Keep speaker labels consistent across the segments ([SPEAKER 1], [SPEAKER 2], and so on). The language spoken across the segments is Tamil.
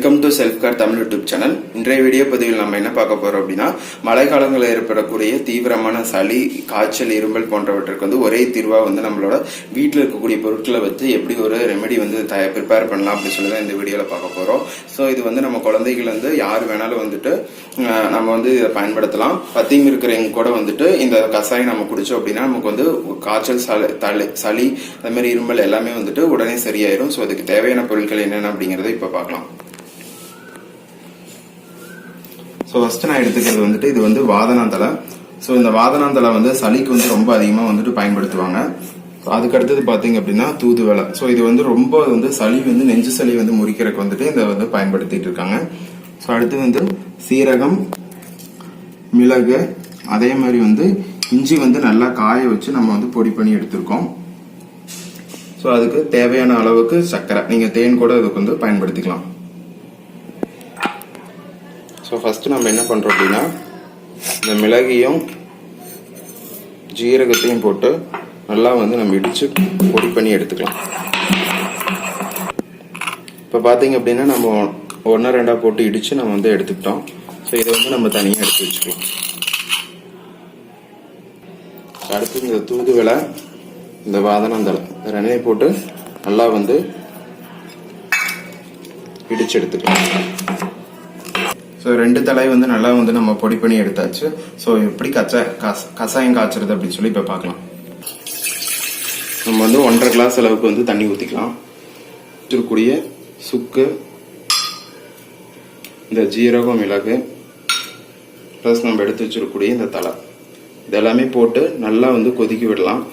[SPEAKER 1] Welcome to self care Tamil YouTube channel. இன்றைய வீடியோ பதிவில் நம்ம என்ன பார்க்க போறோம் அப்படின்னா, மழை காலங்களில் ஏற்படக்கூடிய தீவிரமான சளி, காய்ச்சல், இருமல் போன்றவற்றுக்கு ஒரே தீர்வா நம்மளோட வீட்டில் இருக்கக்கூடிய பொருட்களை வச்சு எப்படி ஒரு ரெமெடி ப்ரிப்பேர் பண்ணலாம் அப்படின்னு சொல்லி தான் இந்த வீடியோல பார்க்க போறோம். ஸோ இது நம்ம குழந்தைகள் யார் வேணாலும் நம்ம இதை பயன்படுத்தலாம். பத்தியம் இருக்கிறவங்க கூட இந்த கஷாயம் நம்ம குடிச்சோம் அப்படின்னா நமக்கு காய்ச்சல், சளி அது மாதிரி இருமல் எல்லாமே உடனே சரியாயிரும். ஸோ அதுக்கு தேவையான பொருட்கள் என்னென்ன அப்படிங்கறத இப்ப பார்க்கலாம். ஸோ ஃபர்ஸ்ட் நான் எடுத்துக்கிறது இது வாதனாந்தலை. ஸோ இந்த வாதனாந்தலை சளிக்கு ரொம்ப அதிகமாக பயன்படுத்துவாங்க. அதுக்கு அடுத்தது பார்த்தீங்க அப்படின்னா தூதுவளை. ஸோ இது ரொம்ப சளி நெஞ்சு சளி முறிக்கிறதுக்கு இதை பயன்படுத்திட்டு இருக்காங்க. ஸோ அடுத்து சீரகம், மிளகு, அதே மாதிரி இஞ்சி நல்லா காய வச்சு நம்ம பொடி பண்ணி எடுத்திருக்கோம். ஸோ அதுக்கு தேவையான அளவுக்கு சர்க்கரை, நீங்க தேன் கூட இதுக்கு பயன்படுத்திக்கலாம். ஸோ ஃபர்ஸ்ட் நம்ம என்ன பண்றோம் அப்படின்னா, இந்த மிளகையும் ஜீரகத்தையும் போட்டு நல்லா நம்ம இடிச்சு பொடி பண்ணி எடுத்துக்கலாம். இப்போ பார்த்தீங்க அப்படின்னா நம்ம ஒன்றா ரெண்டா போட்டு இடிச்சு நம்ம எடுத்துக்கிட்டோம். ஸோ இதை நம்ம தனியாக எடுத்து வச்சுக்கலாம். அடுத்து இந்த தூதுவளை, இந்த வாதனாந்தலை ரெண்டையும் போட்டு நல்லா இடிச்சு எடுத்துக்கலாம். ஸோ ரெண்டு தலை நல்லா நம்ம பொடி பண்ணி எடுத்தாச்சு. ஸோ எப்படி கஷாயம் காய்ச்சறது அப்படின்னு சொல்லி இப்போ பார்க்கலாம். நம்ம 1.5 கிளாஸ் அளவுக்கு தண்ணி ஊற்றிக்கலாம். இருக்கக்கூடிய சுக்கு, இந்த ஜீரகம், மிளகு ப்ளஸ் நம்ம எடுத்து வச்சிருக்கக்கூடிய இந்த தலை இதெல்லாமே போட்டு நல்லா கொதிக்க விடலாம்.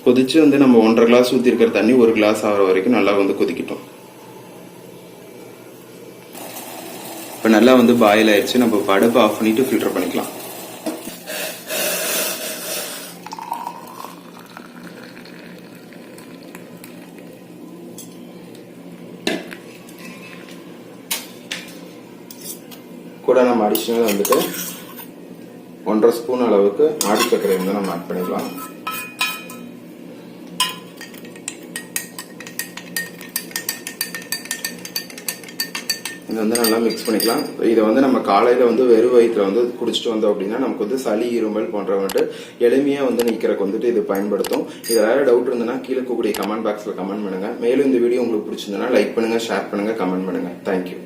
[SPEAKER 1] கொதிச்சு நம்ம 1.5 கிளாஸ் ஊற்றி இருக்கிற தண்ணி 1 கிளாஸ் ஆகிற வரைக்கும் நல்லா கொதிக்கிட்டோம். இப்போ நல்லா பாயில் ஆயிடுச்சு. நம்ம அடுப்பை ஆஃப் பண்ணிட்டு ஃபில்டர் பண்ணிக்கலாம். கூட நம்ம அடிஷனல் 1.5 ஸ்பூன் அளவுக்கு நாட்டு சர்க்கரை நம்ம ஆட் பண்ணிக்கலாம். இதை நல்லா மிக்ஸ் பண்ணிக்கலாம். இதை நம்ம காலையில வெறும் வயிற்றுல குடிச்சிட்டு வந்தோம் அப்படின்னா நமக்கு சளி, இருமல் போன்றவங்க எளிமையா நீக்கிறதுக்கு இது பயன்படுத்தும். இதுல வேற டவுட் இருந்ததுன்னா கீழே இருக்கக்கூடிய கமெண்ட் பாக்ஸ்ல கமெண்ட் பண்ணுங்க. மேலும் இந்த வீடியோ உங்களுக்கு பிடிச்சிருந்ததுன்னா லைக் பண்ணுங்க, ஷேர் பண்ணுங்க, கமெண்ட் பண்ணுங்க. தேங்க்யூ.